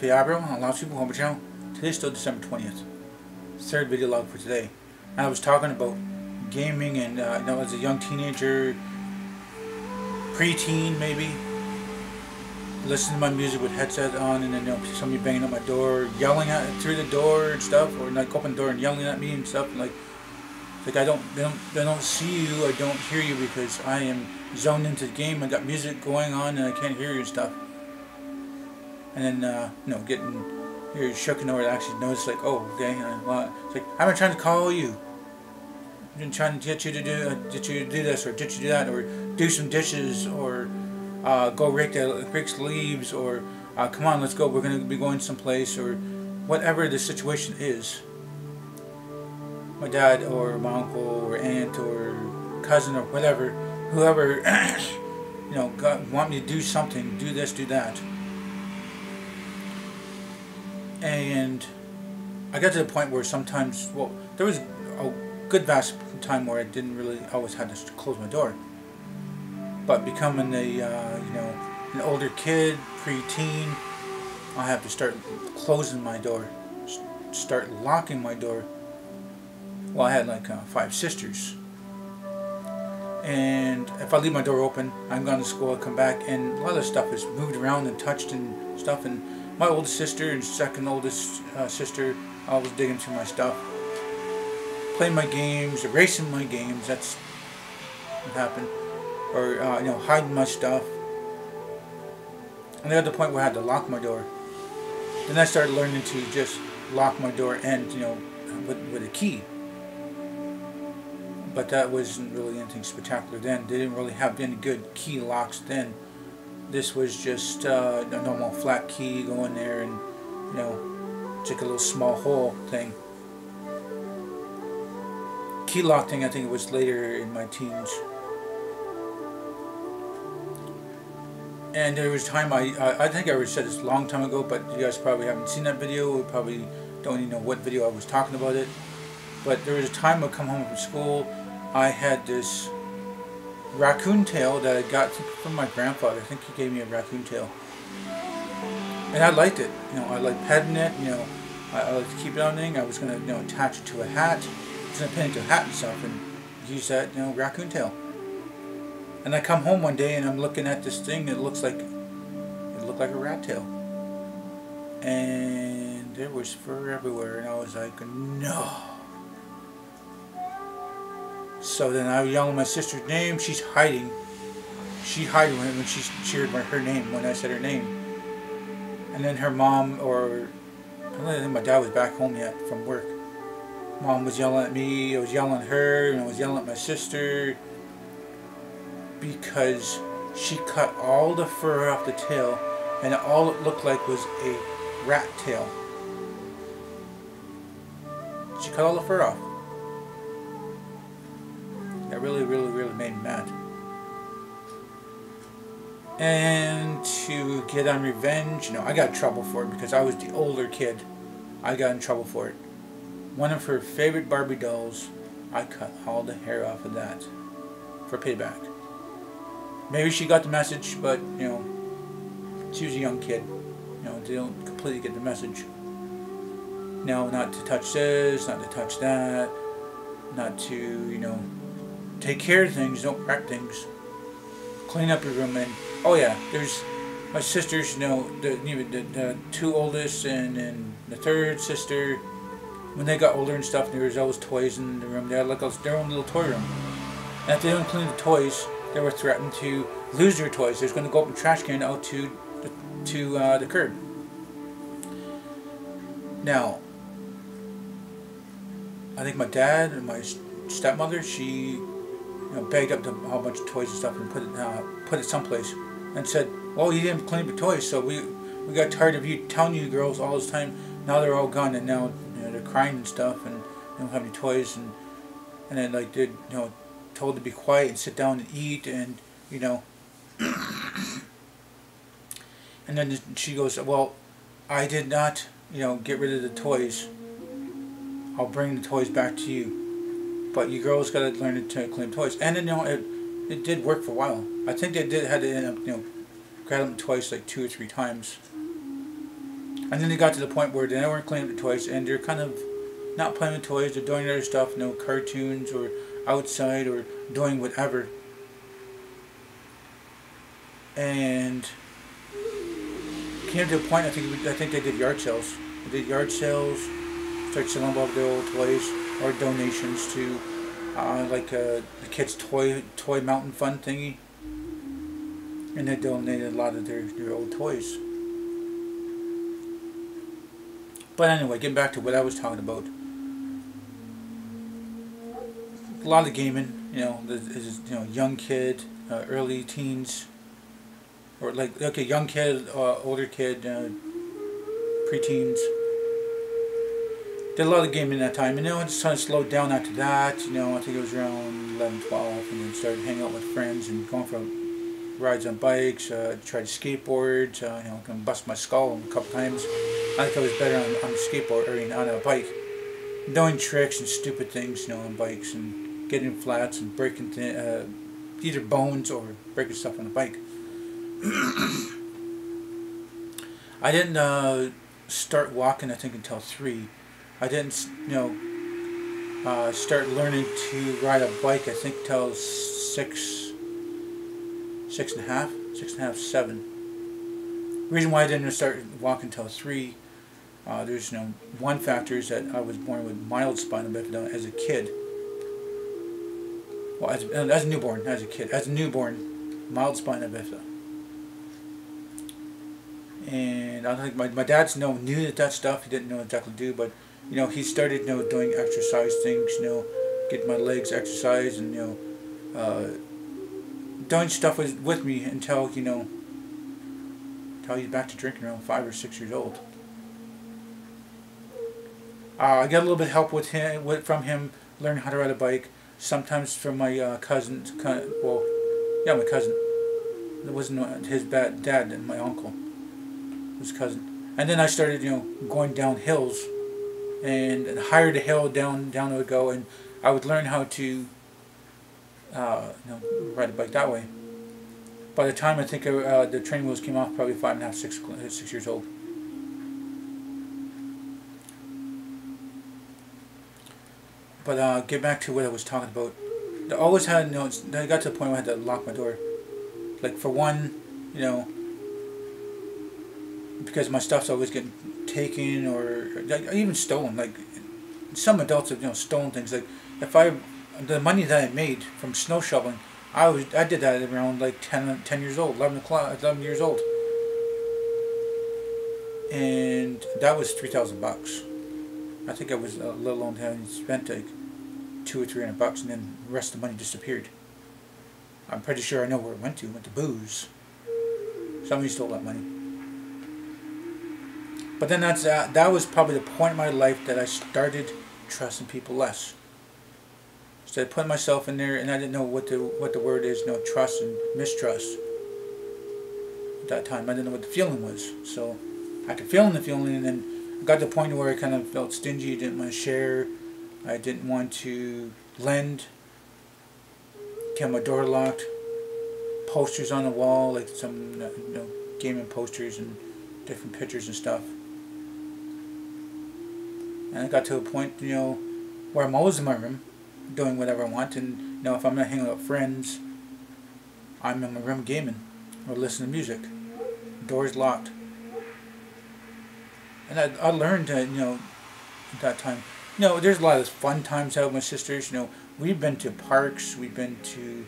Okay, Aboriginal on LostPhoenixWolf channel. Today's still December 20th. Third video log for today. And I was talking about gaming and as a young teenager, pre-teen maybe, listening to my music with headset on, and then somebody banging at my door, yelling at through the door and stuff, or like open the door and yelling at me and stuff, and like they don't see you, I don't hear you because I am zoned into the game. I got music going on and I can't hear you and stuff. And then getting you're shook and over to actually notice, like, oh, okay, it's like, I've been trying to call you. I've been trying to get you to do this, or get you to do that, or do some dishes, or go rake the leaves, or come on, let's go, we're going to be going someplace, or whatever the situation is. My dad, or my uncle, or aunt, or cousin, or whatever, whoever, want me to do something, do this, do that. And I got to the point where sometimes, well, there was a good vast time where I didn't really always had to close my door. But becoming an older kid, pre-teen, I have to start closing my door, start locking my door. Well, I had like 5 sisters. And if I leave my door open, I'm gone to school, I come back, and a lot of stuff is moved around and touched and stuff. And my oldest sister and second oldest sister always dig into my stuff, playing my games, erasing my games. That's what happened, or hiding my stuff. And I got to the point where I had to lock my door. Then I started learning to just lock my door and with a key. But that wasn't really anything spectacular then. They didn't really have any good key locks then. This was just a normal flat key, go in there and, it's like a little small hole thing. Key lock thing, I think it was later in my teens. And there was a time, I think I already said this a long time ago, but you guys probably haven't seen that video, or probably don't even know what video I was talking about it. But there was a time I'd come home from school, I had this raccoon tail that I got from my grandfather. I think he gave me a raccoon tail, and I liked it. I liked petting it. I liked to keep it on thing. I was gonna attach it to a hat. I was gonna pin it to a hat and stuff, and use that raccoon tail. And I come home one day and I'm looking at this thing. It looked like a rat tail, and there was fur everywhere. And I was like, no. So then I yelled my sister's name. She's hiding. She hid when she heard her name, when I said her name. And then her mom, or I don't think my dad was back home yet from work. Mom was yelling at me. I was yelling at her, and I was yelling at my sister because she cut all the fur off the tail, and all it looked like was a rat tail. She cut all the fur off. That really made me mad. And to get on revenge, I got in trouble for it because I was the older kid. I got in trouble for it. One of her favorite Barbie dolls, I cut all the hair off of that for payback. Maybe she got the message, but she was a young kid. They don't completely get the message. No, not to touch this, not to touch that, not to take care of things, don't wreck things. Clean up your room. And oh yeah, there's my sisters, the 2 oldest and the 3rd sister. When they got older and stuff, there was always toys in the room. They had like their own little toy room. And if they didn't clean the toys, they were threatened to lose their toys. They was going to go up a trash can out to the curb. Now, I think my dad and my stepmother, she bagged up a whole bunch of toys and stuff and put it someplace, and said, well, you didn't clean up your toys, so we got tired of you telling you girls all this time. Now they're all gone, and now they're crying and stuff, and they don't have any toys, and then like they're told to be quiet and sit down and eat, and and then she goes, well, I did not get rid of the toys. I'll bring the toys back to you. But you girls got to learn to clean toys. And then it did work for a while. I think they had to end up grab them twice, like 2 or 3 times. And then they got to the point where they weren't cleaning up the toys, and they're kind of not playing with toys, they're doing other stuff, you know, cartoons or outside or doing whatever. And came to a point, I think they did yard sales. They did yard sales, started selling off their old toys or donations to like the kids' toy mountain fun thingy. And they donated a lot of their old toys. But anyway, getting back to what I was talking about. A lot of gaming, you know, young kid, early teens, or like, okay, young kid, older kid, preteens. Did a lot of gaming at that time, and then I just kind of slowed down after that. You know, I think it was around 11, 12, and then started hanging out with friends and going for rides on bikes, tried skateboards, you know, I can bust my skull a couple times. I think I was better on a skateboard or on a bike. Doing tricks and stupid things, you know, on bikes and getting flats and breaking either bones or breaking stuff on the bike. I didn't start walking, I think, until 3. I didn't, you know, start learning to ride a bike, I think, till 6 and a half, 7. The reason why I didn't start walking until 3, there's, you know, one factor is that I was born with mild spinal bifida as a kid. Well, as a newborn, mild spinal bifida. And I don't think my dad knew that stuff. He didn't know exactly what to do, but you know, he started, you know, doing exercise things, you know, getting my legs exercised and, you know, doing stuff with me until, you know, until he's back to drinking around 5 or 6 years old. I got a little bit of help from him learning how to ride a bike. Sometimes from my cousin. Well, yeah, my cousin. It wasn't his dad and my uncle. His cousin. And then I started, you know, going down hills, and higher the hill down I would go, and I would learn how to, you know, ride a bike that way. By the time I think the training wheels came off, probably 5 and a half, 6 years old. But get back to what I was talking about. I always had, you know, I got to the point where I had to lock my door. Like, for one, you know, because my stuff's always getting taken or even stolen. Like, some adults have, you know, stolen things. Like, the money that I made from snow shoveling, I did that around like 10 years old, 11 years old, and that was $3,000. I think I was a little on having spent like $200 or $300, and then the rest of the money disappeared. I'm pretty sure I know where it went to. It went to booze. Somebody stole that money. But then that was probably the point in my life that I started trusting people less. Started putting myself in there, and I didn't know what the word is, you know, trust and mistrust. At that time, I didn't know what the feeling was. So I could feel the feeling, and then I got to the point where I kind of felt stingy. Didn't want to share. I didn't want to lend. Kept my door locked. Posters on the wall, like some, you know, gaming posters and different pictures and stuff. And I got to a point, you know, where I'm always in my room, doing whatever I want, and, you know, if I'm not hanging out with friends, I'm in my room gaming or listening to music. Doors locked. And I learned that, you know, at that time, you know, there's a lot of fun times out with my sisters. You know, we've been to parks, we've been to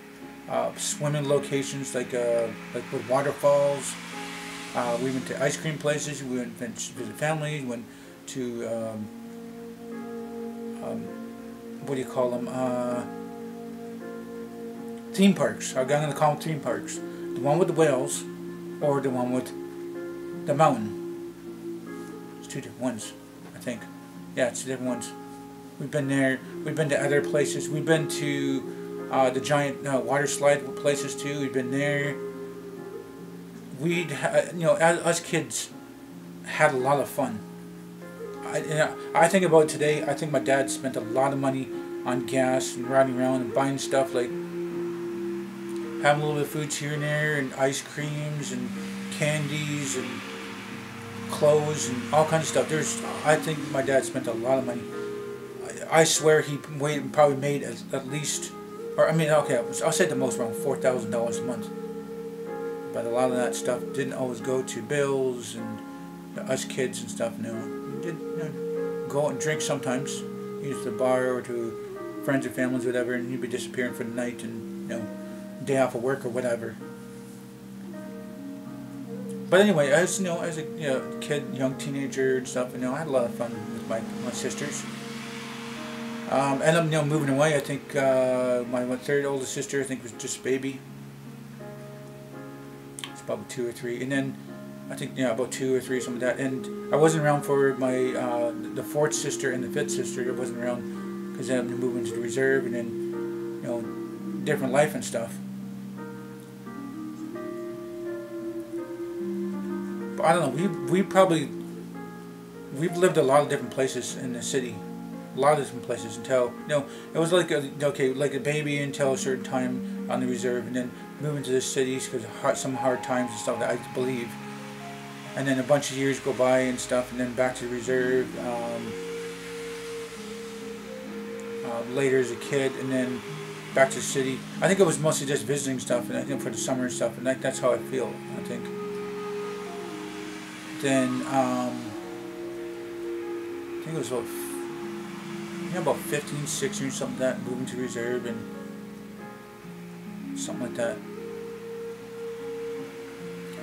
swimming locations like with waterfalls. We went to ice cream places. We went to visit family. We went to what do you call them? Theme parks. I'm going to call them theme parks. The one with the whales, or the one with the mountain. It's two different ones, I think. Yeah, it's two different ones. We've been there. We've been to other places. We've been to the giant water slide places too. We've been there. You know, us kids had a lot of fun. I think about it today. I think my dad spent a lot of money on gas and riding around and buying stuff, like having a little bit of foods here and there, and ice creams and candies and clothes and all kinds of stuff. I think my dad spent a lot of money. I swear he probably made at least, or I mean, okay, I'll say the most, around $4,000 a month. But a lot of that stuff didn't always go to bills and us kids and stuff. No, we did go out and drink sometimes, either to the bar or to friends or families, or whatever, and you'd be disappearing for the night and day off of work or whatever. But anyway, as as a kid, young teenager and stuff, I had a lot of fun with my sisters. Ended up moving away. I think my third oldest sister, I think, was just a baby. It's about 2 or 3, and then I think about 2 or 3, something like that. And I wasn't around for my the fourth sister and the fifth sister. I wasn't around because I had to move into the reserve, and then different life and stuff. But I don't know. We've lived a lot of different places in the city. A lot of different places until it was like like a baby until a certain time on the reserve, and then moving to the cities because some hard times and stuff, that I believe, and then a bunch of years go by and stuff, and then back to the reserve later as a kid, and then back to the city. I think it was mostly just visiting stuff, and I think for the summer and stuff, and that's how I feel, I think. Then I think it was about 15, 16 or something like that, moving to reserve and something like that.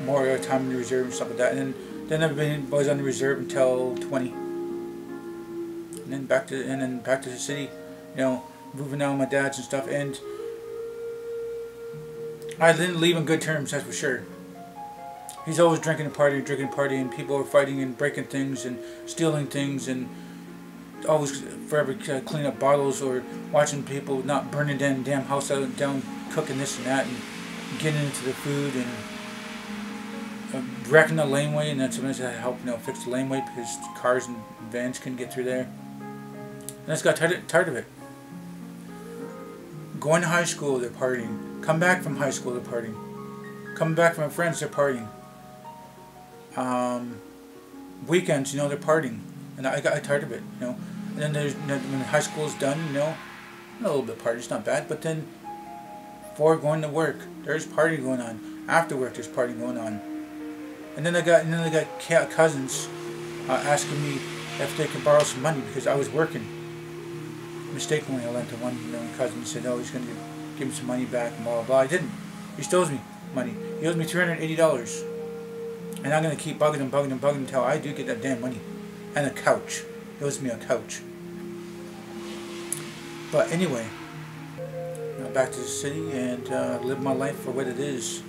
More time in the reserve and stuff like that. And then I was on the reserve until 20. And then back to the city, moving out with my dad's and stuff. And I didn't leave on good terms, that's for sure. He's always drinking and partying, and people are fighting and breaking things and stealing things, and always forever cleaning up bottles, or watching people not burning damn house down, cooking this and that, and getting into the food, and wrecking the laneway, and that's something that helped fix the laneway because cars and vans couldn't get through there. And I just got tired of it. Going to high school, they're partying. Come back from high school, they're partying. Coming back from my friends, they're partying. Weekends, they're partying. And I got tired of it, And then when high school is done, a little bit of party, it's not bad. But then, before going to work, there's party going on. After work, there's party going on. And then I got cousins asking me if they could borrow some money because I was working. Mistakenly, I lent to one cousin and said, "Oh, he's going to give me some money back," and blah blah blah. I didn't. He still owes me money. He owes me $380, and I'm going to keep bugging him until I do get that damn money. And a couch. He owes me a couch. But anyway, back to the city and live my life for what it is.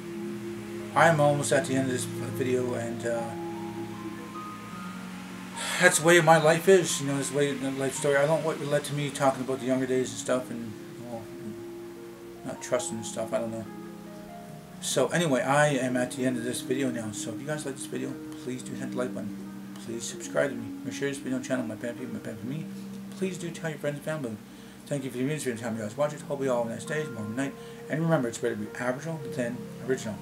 I am almost at the end of this video, and that's the way my life is. This way the life story. I don't want to let to me talking about the younger days and stuff, and not trusting and stuff. I don't know. So anyway, I am at the end of this video now. So if you guys like this video, please do hit the like button. Please subscribe to me. Share this video on the channel, my fan people, my fan for me. Please do tell your friends and family. Thank you for the video and time you guys watch it. Hope you all have a nice day, tomorrow night. And remember, it's better to be Aboriginal than original.